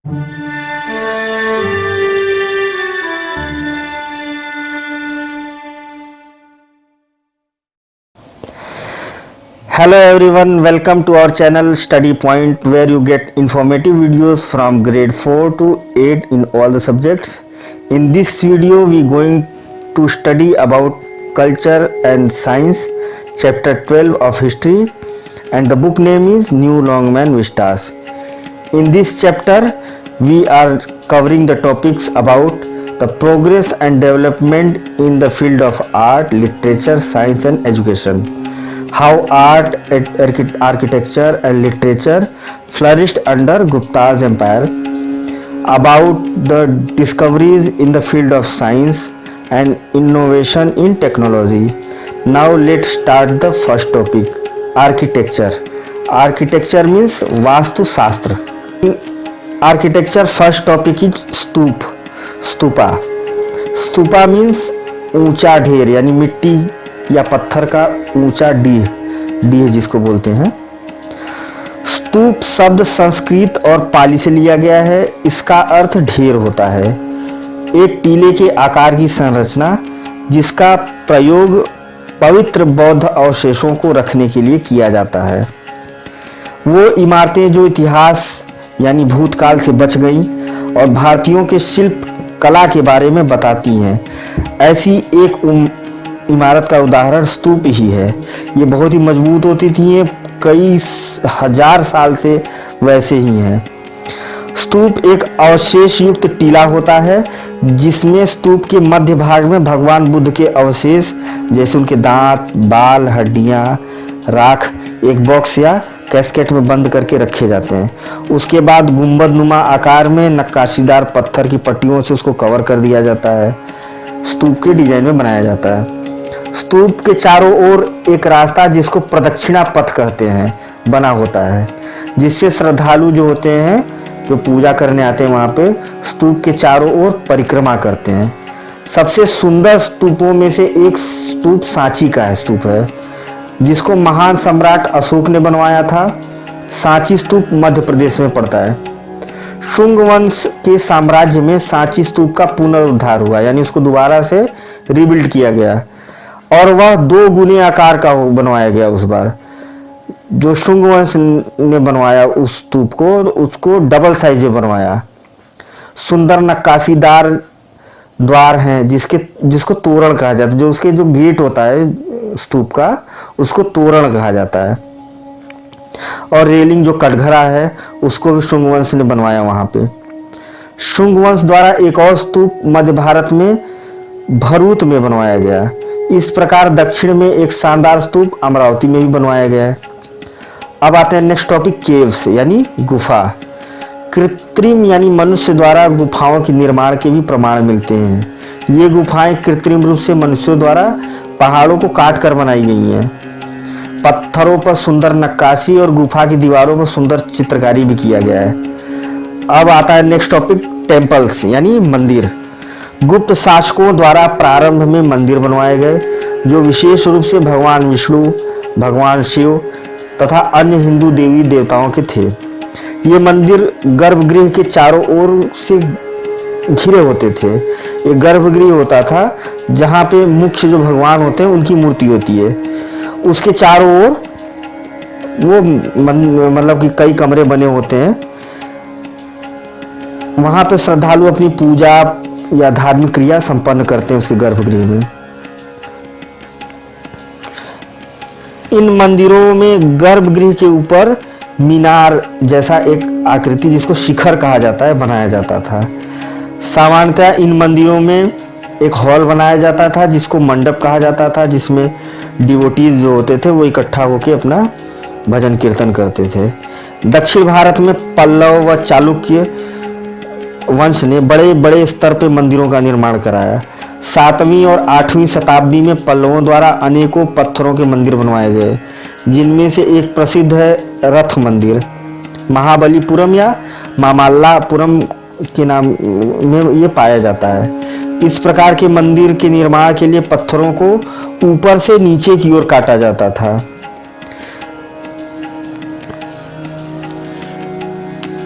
Hello everyone, welcome to our channel Study Point, where you get informative videos from grade 4 to 8 in all the subjects. In this video we going to study about culture and science, chapter 12 of history, and the book name is New Longman Vistas. In this chapter we are covering the topics about the progress and development in the field of art, literature, science and education. How art, architecture and literature flourished under Gupta's empire, about the discoveries in the field of science and innovation in technology. Now let's start the first topic, architecture. Architecture means Vastu Shastra. In architecture, first topic is stupa. Stupa means ऊंचा ढेर, यानी मिट्टी या पत्थर का ऊंचा डीह जिसको बोलते हैं। स्तूप शब्द संस्कृत और पाली से लिया गया है। इसका अर्थ ढेर होता है, एक टीले के आकार की संरचना जिसका प्रयोग पवित्र बौद्ध अवशेषों को रखने के लिए किया जाता है। वो इमारतें जो इतिहास यानी भूतकाल से बच गईं और भारतीयों के शिल्प कला के बारे में बताती हैं, ऐसी एक इमारत का उदाहरण स्तूप ही है। ये बहुत ही मजबूत होती थी, ये कई हजार साल से वैसे ही हैं। स्तूप एक अवशेष युक्त टीला होता है जिसमें स्तूप के मध्य भाग में भगवान बुद्ध के अवशेष जैसे उनके दांत, बाल, हड्डियां, राख एक बॉक्स या कैस्केट में बंद करके रखे जाते हैं। उसके बाद गुंबद नुमा आकार में नक्काशीदार पत्थर की पट्टियों से उसको कवर कर दिया जाता है, स्तूप के डिजाइन में बनाया जाता है। स्तूप के चारों ओर एक रास्ता जिसको प्रदक्षिणा पथ कहते हैं बना होता है, जिससे श्रद्धालु जो होते हैं, जो पूजा करने आते हैं, वहाँ पे स्तूप के चारों ओर परिक्रमा करते हैं। सबसे सुंदर स्तूपों में से एक स्तूप सांची का स्तूप है, जिसको महान सम्राट अशोक ने बनवाया था। सांची स्तूप मध्य प्रदेश में पड़ता है। शुंग वंश के साम्राज्य में सांची स्तूप का पुनरुद्धार हुआ, यानी उसको दोबारा से रिबिल्ड किया गया और वह 2 गुने आकार का बनवाया गया। उस बार जो शुंग वंश ने बनवाया उस स्तूप को, उसको डबल साइज में बनवाया। सुंदर नक्काशीदार द्वार हैं जिसको तोरण कहा जाता है। जो उसके जो गेट होता है स्तूप का, उसको तोरण कहा जाता है। और रेलिंग जो कटघरा है उसको भी शुंग वंश ने बनवाया वहां पे। शुंग वंश द्वारा एक और स्तूप मध्य भारत में भरूच में बनवाया गया। इस प्रकार दक्षिण में एक शानदार स्तूप अमरावती में भी बनवाया गया है। अब आते हैं नेक्स्ट टॉपिक, केव्स यानी गुफा। कृत्रिम यानी मनुष्य द्वारा गुफाओं के निर्माण के भी प्रमाण मिलते हैं। ये गुफाएं कृत्रिम रूप से मनुष्यों द्वारा पहाड़ों को काट कर बनाई गई हैं। पत्थरों पर सुंदर नक्काशी और गुफा की दीवारों पर सुंदर चित्रकारी भी किया गया है। अब आता है नेक्स्ट टॉपिक, टेम्पल्स यानी मंदिर। गुप्त शासकों द्वारा प्रारंभ में मंदिर बनवाए गए जो विशेष रूप से भगवान विष्णु, भगवान शिव तथा अन्य हिंदू देवी देवताओं के थे। ये मंदिर गर्भगृह के चारों ओर से घिरे होते थे। एक गर्भगृह होता था जहाँ पे मुख्य जो भगवान होते हैं उनकी मूर्ति होती है। उसके चारों ओर वो मतलब कि कई कमरे बने होते हैं। वहाँ पे श्रद्धालु अपनी पूजा या धार्मिक क्रिया संपन्न करते हैं उसके गर्भगृह में। इन मंदिरों में गर्भगृह के ऊपर मीनार जैसा एक आकृति जिसको शिखर कहा जाता है बनाया जाता था। सामान्यतः इन मंदिरों में एक हॉल बनाया जाता था जिसको मंडप कहा जाता था, जिसमें डिवोटीज जो होते थे वो इकट्ठा होकर अपना भजन कीर्तन करते थे। दक्षिण भारत में पल्लव व चालुक्य वंश ने बड़े बड़े स्तर पर मंदिरों का निर्माण कराया। 7वीं और 8वीं शताब्दी में पल्लवों द्वारा अनेकों पत्थरों के मंदिर बनवाए गए, जिनमें से एक प्रसिद्ध है रथ मंदिर। महाबलीपुरम या मामल्लापुरम के नाम में ये पाया जाता है। इस प्रकार के मंदिर के निर्माण के लिए पत्थरों को ऊपर से नीचे की ओर काटा जाता था।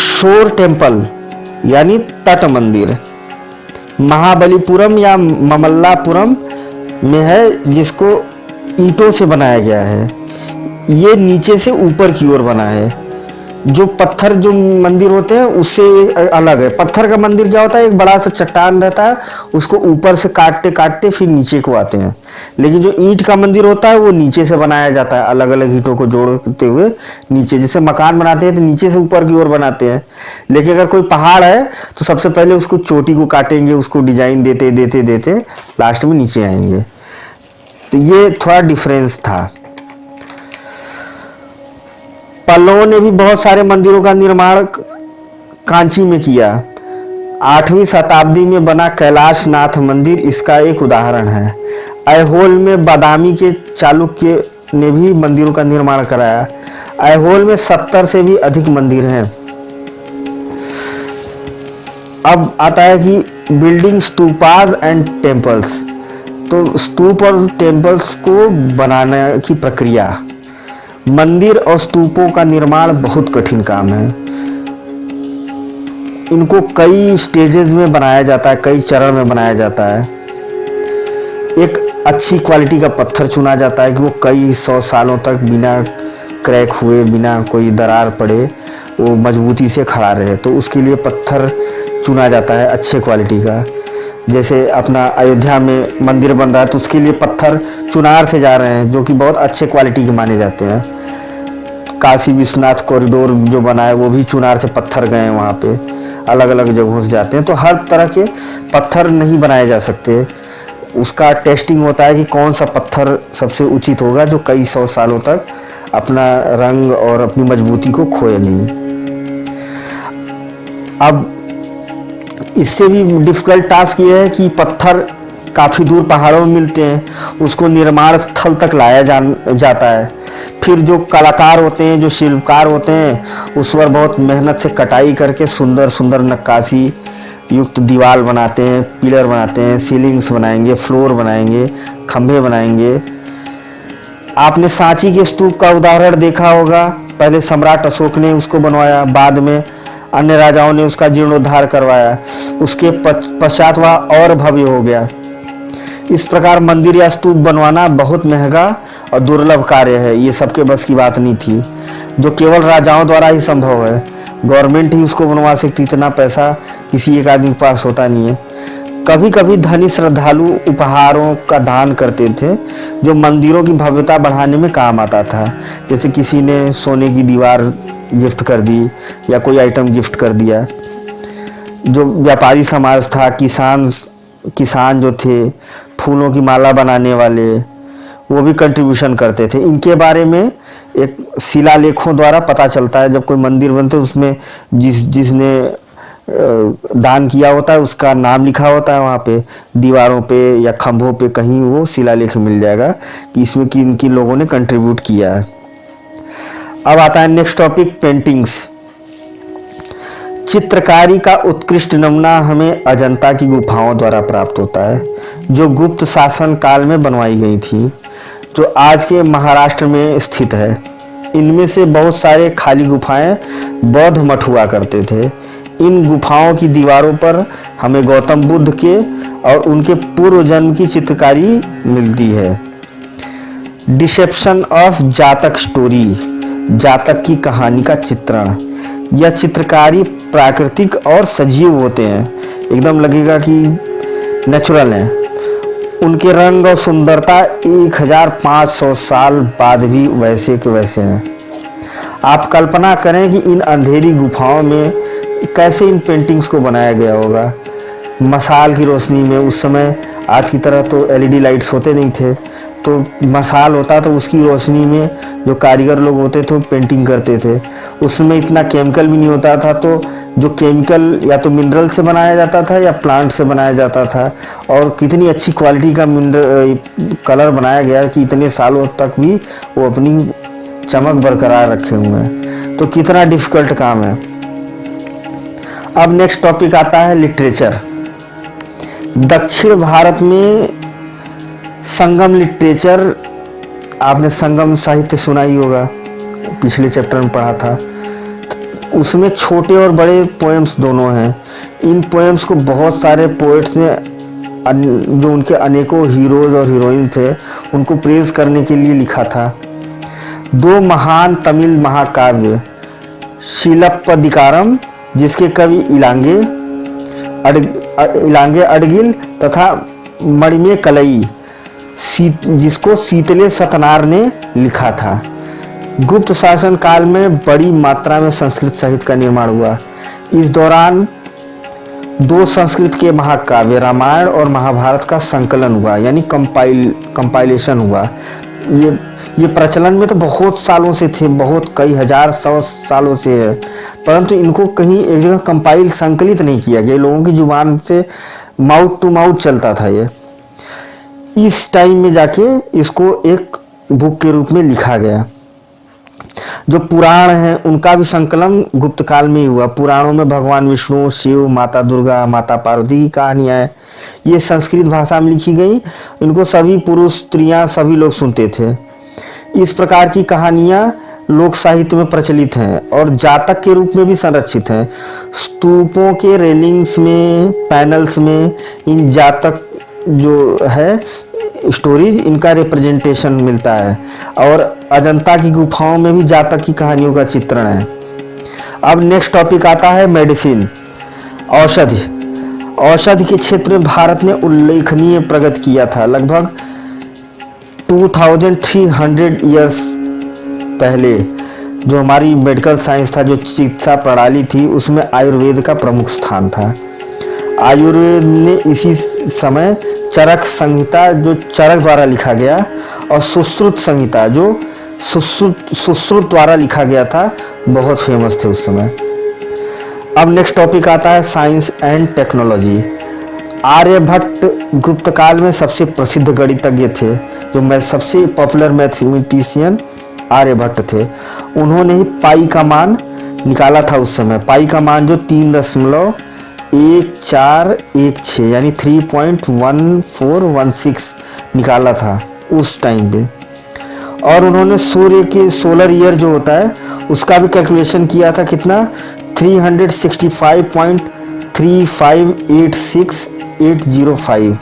शोर टेम्पल यानी तट मंदिर। महाबलीपुरम या ममल्लापुरम में है, जिसको ईंटों से बनाया गया है। ये नीचे से ऊपर की ओर बना है। जो पत्थर जो मंदिर होते हैं उससे अलग है। पत्थर का मंदिर क्या होता है, एक बड़ा सा चट्टान रहता है, उसको ऊपर से काटते काटते फिर नीचे को आते हैं। लेकिन जो ईंट का मंदिर होता है वो नीचे से बनाया जाता है, अलग अलग ईंटों को जोड़ते हुए नीचे। जैसे मकान बनाते हैं तो नीचे से ऊपर की ओर बनाते हैं। लेकिन अगर कोई पहाड़ है तो सबसे पहले उसको चोटी को काटेंगे, उसको डिजाइन देते देते देते लास्ट में नीचे आएंगे। तो ये थोड़ा डिफरेंस था। पल्लवों ने भी बहुत सारे मंदिरों का निर्माण कांची में किया। 8वीं शताब्दी में बना कैलाशनाथ मंदिर इसका एक उदाहरण है। ऐहोल में बादामी के चालुक्य ने भी मंदिरों का निर्माण कराया। ऐहोल में 70 से भी अधिक मंदिर हैं। अब आता है कि बिल्डिंग स्तूपास एंड टेम्पल्स। तो स्तूप और टेम्पल्स को बनाने की प्रक्रिया। मंदिर और स्तूपों का निर्माण बहुत कठिन काम है। इनको कई स्टेजेस में बनाया जाता है, कई चरण में बनाया जाता है। एक अच्छी क्वालिटी का पत्थर चुना जाता है कि वो कई 100 सालों तक बिना क्रैक हुए, बिना कोई दरार पड़े, वो मजबूती से खड़ा रहे। तो उसके लिए पत्थर चुना जाता है अच्छे क्वालिटी का। जैसे अपना अयोध्या में मंदिर बन रहा है तो उसके लिए पत्थर चुनार से जा रहे हैं, जो कि बहुत अच्छे क्वालिटी के माने जाते हैं। काशी विश्वनाथ कॉरिडोर जो बना है वो भी चुनार से पत्थर गए हैं, वहाँ पे अलग अलग जगहों से जाते हैं। तो हर तरह के पत्थर नहीं बनाए जा सकते। उसका टेस्टिंग होता है कि कौन सा पत्थर सबसे उचित होगा, जो कई 100 सालों तक अपना रंग और अपनी मजबूती को खोए नहीं। अब इससे भी डिफिकल्ट टास्क ये है कि पत्थर काफ़ी दूर पहाड़ों में मिलते हैं, उसको निर्माण स्थल तक लाया जाता है। फिर जो कलाकार होते हैं, जो शिल्पकार होते हैं, उस पर बहुत मेहनत से कटाई करके सुंदर सुंदर नक्काशी युक्त दीवार बनाते हैं, पिलर बनाते हैं, सीलिंग्स बनाएंगे, फ्लोर बनाएंगे, खंभे बनाएंगे। आपने सांची के स्तूप का उदाहरण देखा होगा। पहले सम्राट अशोक ने उसको बनवाया, बाद में अन्य राजाओं ने उसका जीर्णोद्धार करवाया। उसके पश्चात वह और भव्य हो गया। इस प्रकार मंदिर या स्तूप बनवाना बहुत महंगा और दुर्लभ कार्य है। ये सबके बस की बात नहीं थी, जो केवल राजाओं द्वारा ही संभव है। गवर्नमेंट ही उसको बनवा सकती, इतना पैसा किसी एक आदमी के पास होता नहीं है। कभी कभी धनी श्रद्धालु उपहारों का दान करते थे, जो मंदिरों की भव्यता बढ़ाने में काम आता था। जैसे किसी ने सोने की दीवार गिफ्ट कर दी या कोई आइटम गिफ्ट कर दिया। जो व्यापारी समाज था, किसान जो थे, फूलों की माला बनाने वाले, वो भी कंट्रीब्यूशन करते थे। इनके बारे में एक शिलालेखों द्वारा पता चलता है। जब कोई मंदिर बनते उसमें जिसने दान किया होता है उसका नाम लिखा होता है, वहाँ पे दीवारों पे या खंभों पे कहीं वो शिलालेख मिल जाएगा कि इसमें किन किन लोगों ने कंट्रीब्यूट किया है। अब आता है नेक्स्ट टॉपिक, पेंटिंग्स। चित्रकारी का उत्कृष्ट नमूना हमें अजंता की गुफाओं द्वारा प्राप्त होता है, जो गुप्त शासन काल में बनवाई गई थी, जो आज के महाराष्ट्र में स्थित है। इनमें से बहुत सारे खाली गुफाएं बौद्ध मठ हुआ करते थे। इन गुफाओं की दीवारों पर हमें गौतम बुद्ध के और उनके पूर्व जन्म की चित्रकारी मिलती है। डिसेप्शन ऑफ जातक स्टोरी, जातक की कहानी का चित्रण। यह चित्रकारी प्राकृतिक और सजीव होते हैं, एकदम लगेगा कि नेचुरल है। उनके रंग और सुंदरता 1500 साल बाद भी वैसे के वैसे हैं। आप कल्पना करें कि इन अंधेरी गुफाओं में कैसे इन पेंटिंग्स को बनाया गया होगा। मशाल की रोशनी में, उस समय आज की तरह तो एलईडी लाइट्स होते नहीं थे, तो मशाल होता तो उसकी रोशनी में जो कारीगर लोग होते थे वो पेंटिंग करते थे। उसमें इतना केमिकल भी नहीं होता था, तो जो केमिकल या तो मिनरल से बनाया जाता था या प्लांट से बनाया जाता था। और कितनी अच्छी क्वालिटी का कलर बनाया गया कि इतने सालों तक भी वो अपनी चमक बरकरार रखे हुए हैं। तो कितना डिफिकल्ट काम है। अब नेक्स्ट टॉपिक आता है लिटरेचर। दक्षिण भारत में संगम लिटरेचर, आपने संगम साहित्य सुना ही होगा, पिछले चैप्टर में पढ़ा था। उसमें छोटे और बड़े पोएम्स दोनों हैं। इन पोएम्स को बहुत सारे पोइट्स ने जो उनके अनेकों हीरोज और हीरोइन थे उनको प्रेज करने के लिए लिखा था। दो महान तमिल महाकाव्य शिलप्पदिकारम, जिसके कवि इलांगे अडगिल, तथा मणिमे कलई, जिसको सीतले सतनार ने लिखा था। गुप्त शासन काल में बड़ी मात्रा में संस्कृत साहित्य का निर्माण हुआ। इस दौरान दो संस्कृत के महाकाव्य रामायण और महाभारत का संकलन हुआ, यानी कंपाइलेशन हुआ। ये प्रचलन में तो बहुत सालों से थे, बहुत कई हजार सौ सालों से है, परंतु इनको कहीं एक जगह कंपाइल संकलित नहीं किया गया। लोगों की जुबान से माउथ टू माउथ चलता था ये। इस टाइम में जाके इसको एक बुक के रूप में लिखा गया। जो पुराण हैं उनका भी संकलन गुप्त काल में ही हुआ। पुराणों में भगवान विष्णु, शिव, माता दुर्गा, माता पार्वती की कहानियाँ हैं। ये संस्कृत भाषा में लिखी गई। इनको सभी पुरुष, स्त्रियां, सभी लोग सुनते थे। इस प्रकार की कहानियाँ लोक साहित्य में प्रचलित हैं और जातक के रूप में भी संरक्षित हैं। स्तूपों के रेलिंग्स में, पैनल्स में इन जातक जो है स्टोरीज, इनका रिप्रेजेंटेशन मिलता है। और अजंता की गुफाओं में भी जातक की कहानियों का चित्रण है। अब नेक्स्ट टॉपिक आता है मेडिसिन, औषधि। औषधि के क्षेत्र में भारत ने उल्लेखनीय प्रगति किया था। लगभग 2300 ईयर्स पहले जो हमारी मेडिकल साइंस था, जो चिकित्सा प्रणाली थी, उसमें आयुर्वेद का प्रमुख स्थान था। आयुर्वेद ने इसी समय चरक संहिता, जो चरक द्वारा लिखा गया, और सुश्रुत संहिता, जो सुश्रुत द्वारा लिखा गया था, बहुत फेमस थे उस समय। अब नेक्स्ट टॉपिक आता है साइंस एंड टेक्नोलॉजी। आर्यभट्ट गुप्त काल में सबसे प्रसिद्ध गणितज्ञ थे। जो सबसे पॉपुलर मैथमेटिशियन आर्यभट्ट थे। उन्होंने ही पाई का मान निकाला था उस समय। पाई का मान जो 3.1416 यानी 3.1416 निकाला था उस टाइम पे। और उन्होंने सूर्य के सोलर ईयर जो होता है उसका भी कैलकुलेशन किया था। कितना? 365.3586805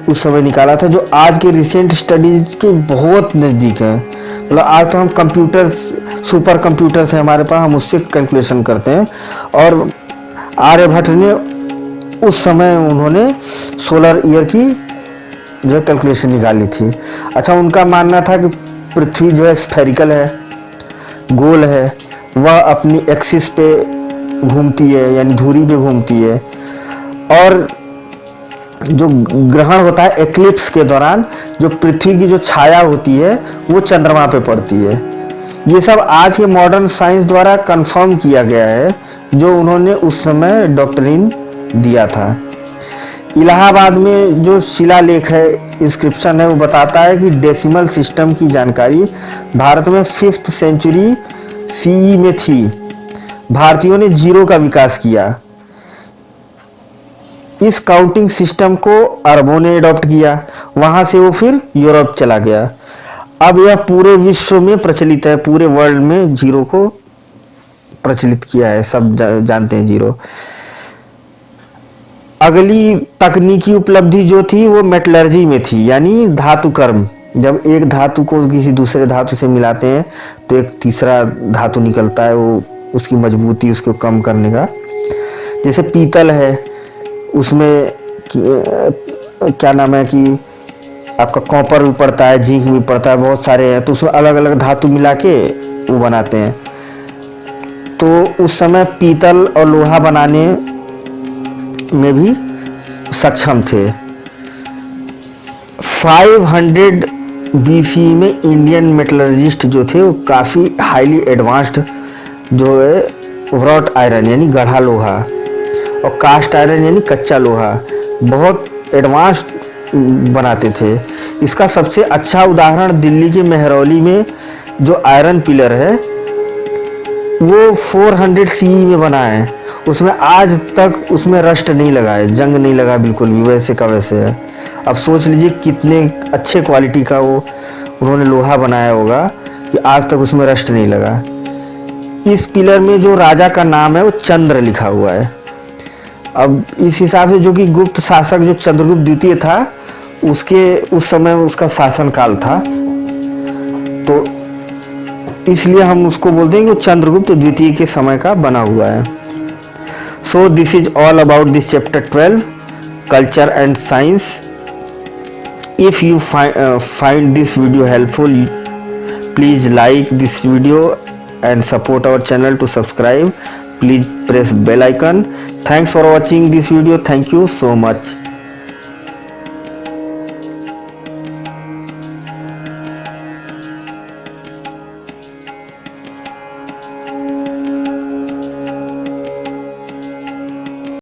उस समय निकाला था, जो आज के रिसेंट स्टडीज के बहुत नज़दीक है। मतलब आज तो हम कंप्यूटर, सुपर कंप्यूटर्स हैं हमारे पास, हम उससे कैलकुलेशन करते हैं। और आर्यभट्ट ने उस समय उन्होंने सोलर ईयर की जो कैलकुलेशन निकाली थी। अच्छा, उनका मानना था कि पृथ्वी जो है स्फेरिकल है, गोल है, वह अपनी एक्सिस पे घूमती है, यानी धुरी पे घूमती है। और जो ग्रहण होता है एक्लिप्स के दौरान, जो पृथ्वी की जो छाया होती है वो चंद्रमा पे पड़ती है। ये सब आज के मॉडर्न साइंस द्वारा कंफर्म किया गया है, जो उन्होंने उस समय डॉक्ट्रिन दिया था। इलाहाबाद में जो शिलालेख है, इंस्क्रिप्शन है, वो बताता है कि डेसिमल सिस्टम की जानकारी भारत में 5th सेंचुरी CE में थी। भारतीयों ने जीरो का विकास किया। इस काउंटिंग सिस्टम को अरबों ने अडॉप्ट किया, वहां से वो फिर यूरोप चला गया। अब यह पूरे विश्व में प्रचलित है, पूरे वर्ल्ड में जीरो को प्रचलित किया है, सब जानते हैं जीरो। अगली तकनीकी उपलब्धि जो थी वो मेटलर्जी में थी, यानी धातु कर्म। जब एक धातु को किसी दूसरे धातु से मिलाते हैं तो एक तीसरा धातु निकलता है, वो उसकी मजबूती, उसको कम करने का। जैसे पीतल है, उसमें क्या नाम है कि आपका कॉपर भी पड़ता है, जिंक भी पड़ता है, बहुत सारे हैं, तो उसमें अलग अलग धातु मिला के वो बनाते हैं। तो उस समय पीतल और लोहा बनाने में भी सक्षम थे। 500 BC में इंडियन मेटलर्जिस्ट जो थे वो काफ़ी हाईली एडवांस्ड जो है व्रॉट आयरन यानी गढ़ा लोहा और कास्ट आयरन यानी कच्चा लोहा बहुत एडवांस बनाते थे। इसका सबसे अच्छा उदाहरण दिल्ली के मेहरौली में जो आयरन पिलर है वो 400 CE में बना है। उसमें आज तक उसमें रस्ट नहीं लगा है, जंग नहीं लगा बिल्कुल भी, वैसे का वैसे है। अब सोच लीजिए कितने अच्छे क्वालिटी का वो उन्होंने लोहा बनाया होगा कि आज तक उसमें रस्ट नहीं लगा। इस पिलर में जो राजा का नाम है वो चंद्र लिखा हुआ है। अब इस हिसाब से जो कि गुप्त शासक जो चंद्रगुप्त द्वितीय था उसके उस समय उसका शासन काल था, तो इसलिए हम उसको बोलते हैं कि वो चंद्रगुप्त द्वितीय के समय का बना हुआ है। So this is all about this chapter 12 culture and science. If you find this video helpful, please like this video and support our channel. To subscribe, please press bell icon. Thanks for watching this video. Thank you so much.